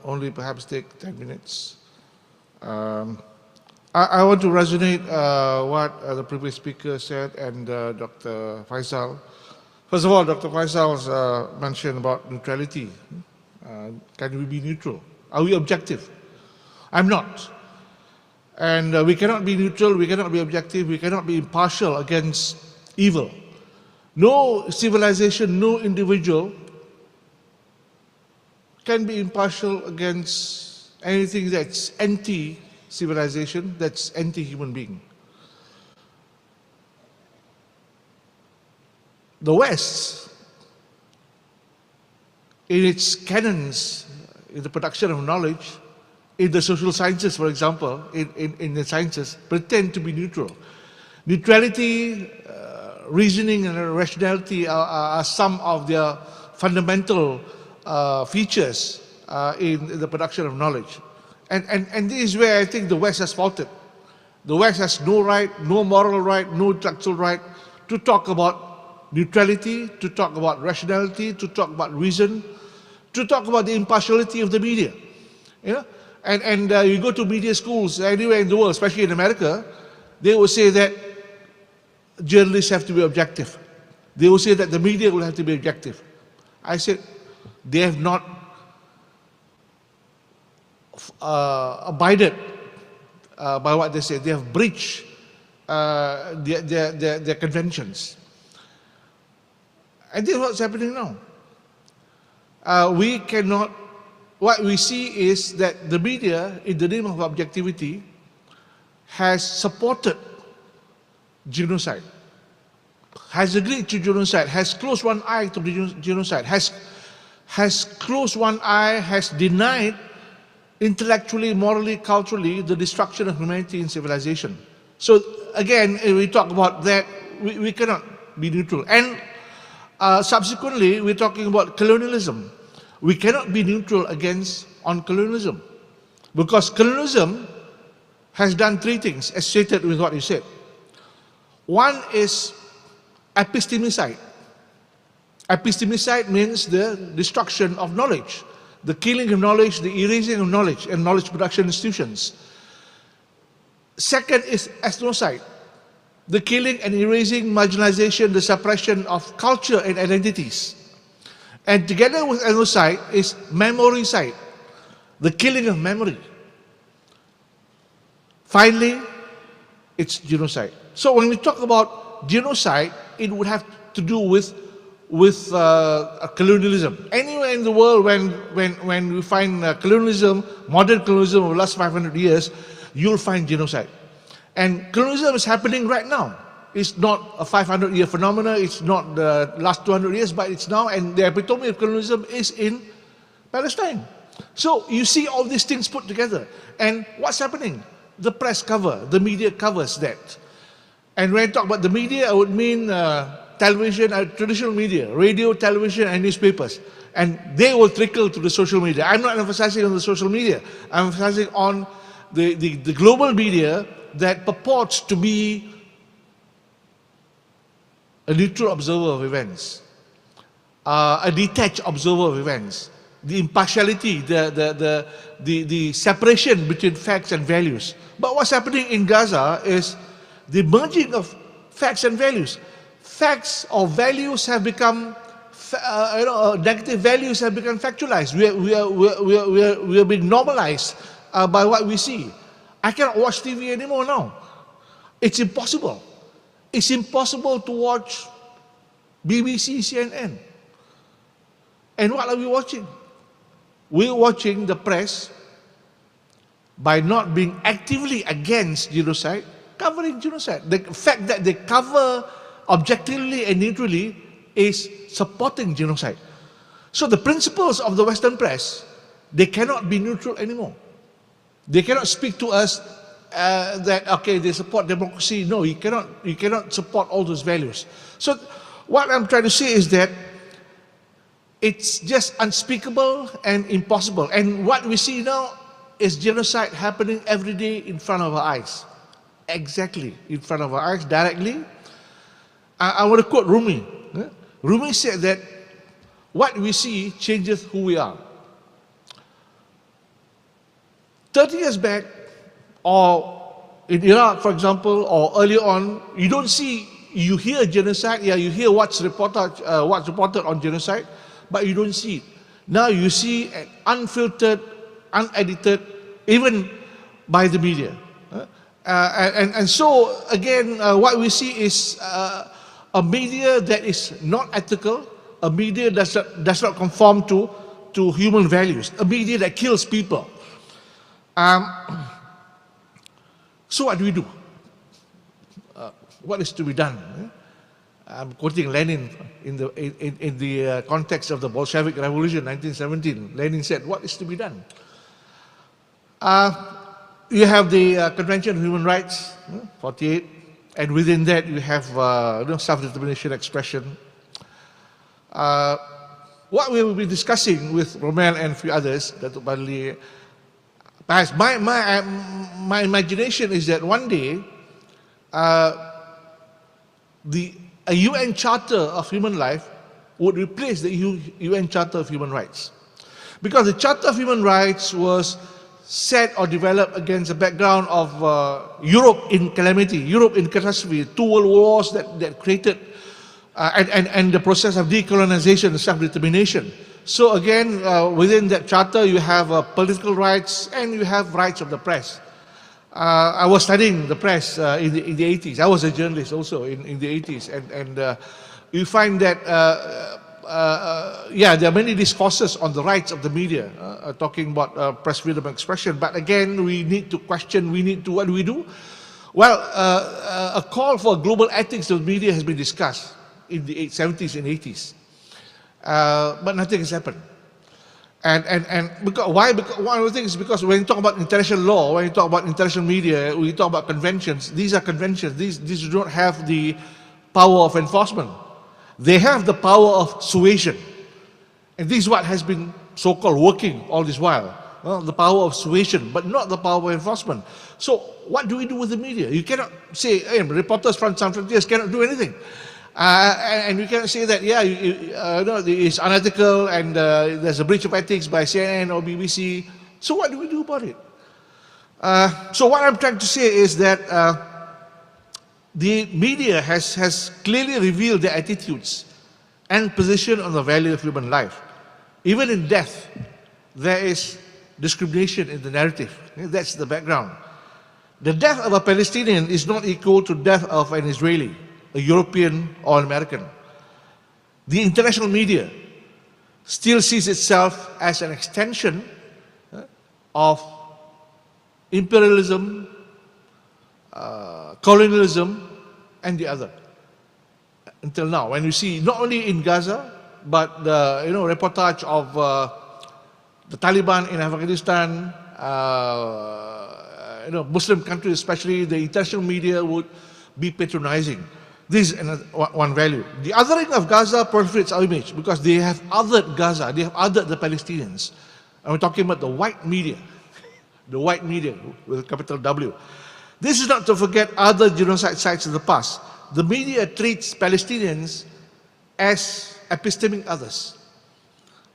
only perhaps take 10 minutes. I want to resonate what the previous speaker said and Dr. Faisal. First of all, Dr. Faisal's mentioned about neutrality. Can we be neutral? Are we objective? I'm not. And we cannot be neutral, we cannot be objective, we cannot be impartial against evil. No civilization, no individual can be impartial against anything that's anti-civilization, that's anti-human being. The West, in its canons, in the production of knowledge, in the social sciences, for example, in the sciences, pretend to be neutral. Neutrality, reasoning and rationality are some of their fundamental features in the production of knowledge. And this is where I think the West has faulted. The West has no right, no moral right, no intellectual right to talk about neutrality, to talk about rationality, to talk about reason, to talk about the impartiality of the media. You know? And you go to media schools anywhere in the world, especially in America, they will say that journalists have to be objective. They will say that the media will have to be objective. I said, they have not abided by what they say. They have breached their conventions. And this is what's happening now. We cannot. What we see is that the media, in the name of objectivity, has supported genocide, has agreed to genocide, has closed one eye to the genocide, has closed one eye, has denied intellectually, morally, culturally, the destruction of humanity and civilization. So again, if we talk about that, we cannot be neutral. And subsequently, we're talking about colonialism. We cannot be neutral on colonialism, because colonialism has done three things, associated with what you said. One is epistemicide. Epistemicide means the destruction of knowledge, the killing of knowledge, the erasing of knowledge and knowledge production institutions. Second is ethnocide, the killing and erasing, marginalization, the suppression of culture and identities. And together with ethnocide is memoricide, the killing of memory. Finally, it's genocide. So when we talk about genocide, it would have to do with colonialism. Anywhere in the world when we find colonialism, modern colonialism over the last 500 years, you'll find genocide. And colonialism is happening right now. It's not a 500-year phenomenon, it's not the last 200 years, but it's now, and the epitome of colonialism is in Palestine. So you see all these things put together. And what's happening? The press cover, the media covers that. And when I talk about the media, I would mean television, traditional media, radio, television, and newspapers. And they will trickle to the social media. I'm not emphasizing on the social media. I'm emphasizing on the global media that purports to be a neutral observer of events, a detached observer of events, the impartiality, the separation between facts and values. But what's happening in Gaza is the merging of facts and values. Facts or values have become, negative values have become factualized. We are being normalized by what we see. I cannot watch TV anymore now. It's impossible. It's impossible to watch BBC, CNN. And what are we watching? We're watching the press, by not being actively against genocide, covering genocide. The fact that they cover objectively and neutrally is supporting genocide. So the principles of the Western press, they cannot be neutral anymore. They cannot speak to us that, okay, they support democracy. No, you cannot support all those values. So what I'm trying to say is that it's just unspeakable and impossible. And what we see now is genocide happening every day in front of our eyes. Exactly, in front of our eyes, directly. I want to quote Rumi. Rumi said that what we see changes who we are. 30 years back, or in Iraq, for example, or earlier on, you hear genocide, yeah, you hear what's reported on genocide, but you don't see it. Now you see it unfiltered, unedited, even by the media. And so, again, what we see is a media that is not ethical, a media that does not conform to human values, a media that kills people. So what do we do? What is to be done? I'm quoting Lenin in the context of the Bolshevik Revolution, 1917. Lenin said, "What is to be done?" You have the Convention on Human Rights, 48, and within that you have self-determination expression. What we will be discussing with Romel and a few others, Dato' Badli, perhaps my imagination is that one day a UN Charter of Human Life would replace the UN Charter of Human Rights. Because the Charter of Human Rights was set or developed against a background of Europe in calamity, Europe in catastrophe, 2 world wars that created, and the process of decolonization and self-determination. So again, within that charter, you have political rights and you have rights of the press. I was studying the press in the 80s. I was a journalist also in the 80s, and you find that there are many discourses on the rights of the media, talking about press freedom of expression. But again, we need to question, what do we do? Well, a call for global ethics of the media has been discussed in the 70s and 80s. But nothing has happened. And because, why? Because one of the things is because when you talk about international law, when you talk about international media, we talk about conventions. These are conventions. These do not have the power of enforcement. They have the power of suasion. And this is what has been so-called working all this while. The power of suasion, but not the power of enforcement. So what do we do with the media? You cannot say, hey, reporters from Sans Frontiers cannot do anything. And you cannot say that, it's unethical and there's a breach of ethics by CNN or BBC. So what do we do about it? So what I'm trying to say is that the media has clearly revealed their attitudes and position on the value of human life. Even in death, there is discrimination in the narrative. That's the background. The death of a Palestinian is not equal to death of an Israeli, a European or an American. The international media still sees itself as an extension of imperialism, colonialism, and the other. Until now, when you see not only in Gaza, but the reportage of the Taliban in Afghanistan, Muslim countries especially, the international media would be patronizing. This is one value. The othering of Gaza proliferates our image because they have othered Gaza, they have othered the Palestinians. And we're talking about the white media, the white media with a capital W. This is not to forget other genocide sites in the past. The media treats Palestinians as epistemic others.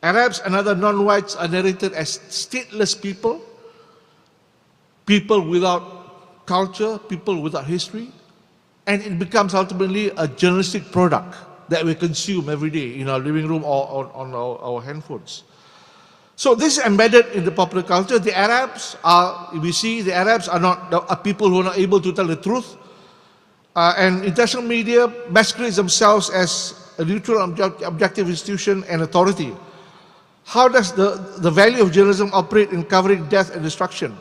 Arabs and other non-whites are narrated as stateless people, people without culture, people without history, and it becomes ultimately a journalistic product that we consume every day in our living room or on our handphones. So this is embedded in the popular culture. The Arabs are people who are not able to tell the truth, and international media masquerades themselves as a neutral, objective institution and authority. How does the value of journalism operate in covering death and destruction?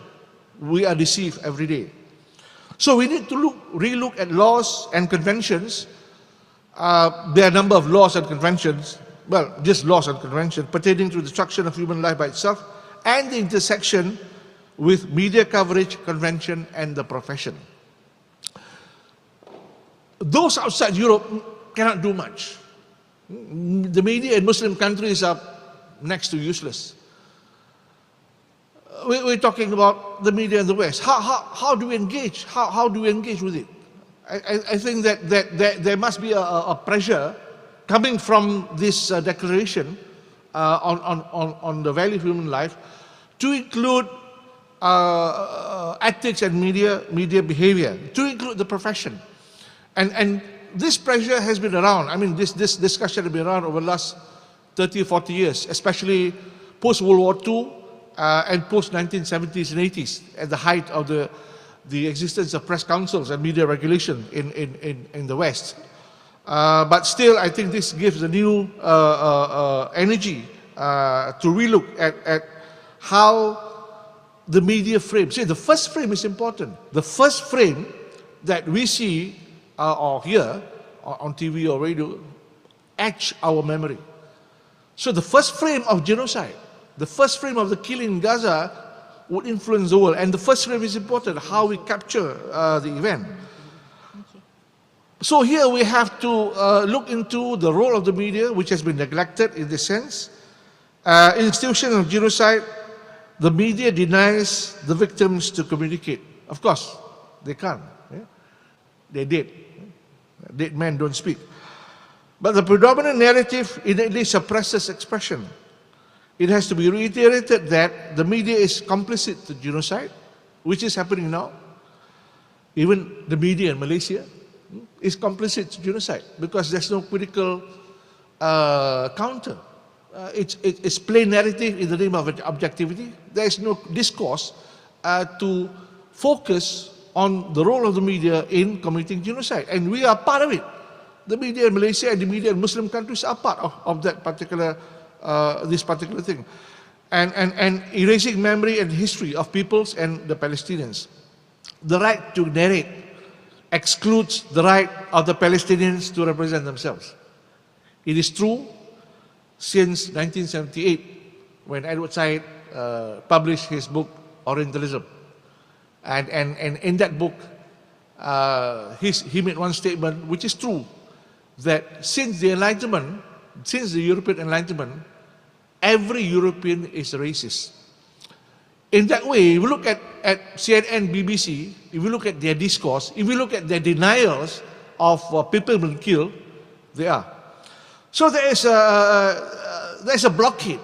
We are deceived every day. So we need to relook at laws and conventions. There are a number of laws and conventions, well, just laws and conventions pertaining to the destruction of human life by itself and the intersection with media coverage, convention, and the profession. Those outside Europe cannot do much. The media in Muslim countries are next to useless. We're talking about the media in the West. How do we engage? How do we engage with it? I think that there must be a pressure coming from this declaration on the value of human life to include ethics and media behavior, to include the profession. And this pressure has been around. I mean, this discussion has been around over the last 30 or 40 years, especially post-World War II and post-1970s and 80s, at the height of the existence of press councils and media regulation in the West. But still, I think this gives a new energy to relook at how the media frame. See, the first frame is important. The first frame that we see or hear on TV or radio etch our memory. So the first frame of genocide, the first frame of the killing in Gaza would influence the world. And the first frame is important, how we capture the event. So here we have to look into the role of the media, which has been neglected in this sense. In institution of genocide, the media denies the victims to communicate. Of course, they can't. Yeah? They're dead. Dead men don't speak. But the predominant narrative innately suppresses expression. It has to be reiterated that the media is complicit to genocide, which is happening now. Even the media in Malaysia is complicit to genocide because there's no critical counter. It's plain narrative in the name of objectivity. There is no discourse to focus on the role of the media in committing genocide. And we are part of it. The media in Malaysia and the media in Muslim countries are part of that particular, this particular thing. And erasing memory and history of peoples and the Palestinians. The right to narrate excludes the right of the Palestinians to represent themselves. It is true since 1978, when Edward Said published his book, Orientalism. And in that book, he made one statement, which is true, that since the Enlightenment, since the European Enlightenment, every European is a racist. In that way, if we look at CNN, BBC, if we look at their discourse, if we look at their denials of people being killed, they are. So there is a blockade.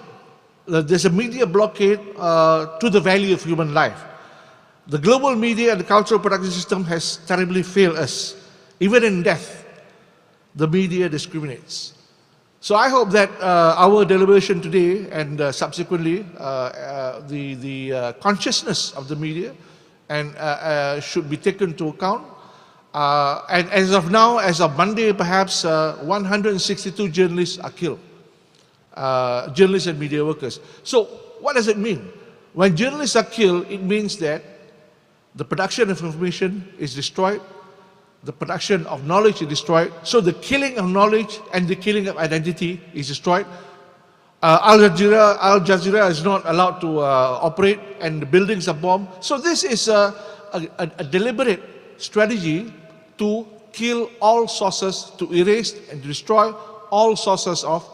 There's a media blockade to the value of human life. The global media and the cultural production system has terribly failed us. Even in death, the media discriminates. So I hope that our deliberation today and subsequently the consciousness of the media and should be taken into account. And as of now, as of Monday, perhaps 162 journalists are killed, journalists and media workers. So what does it mean? When journalists are killed, it means that the production of information is destroyed, the production of knowledge is destroyed. So the killing of knowledge and the killing of identity is destroyed. Al Jazeera is not allowed to operate, and the buildings are bombed. So this is a deliberate strategy to kill all sources, to erase and destroy all sources of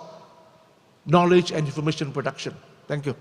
knowledge and information production. Thank you.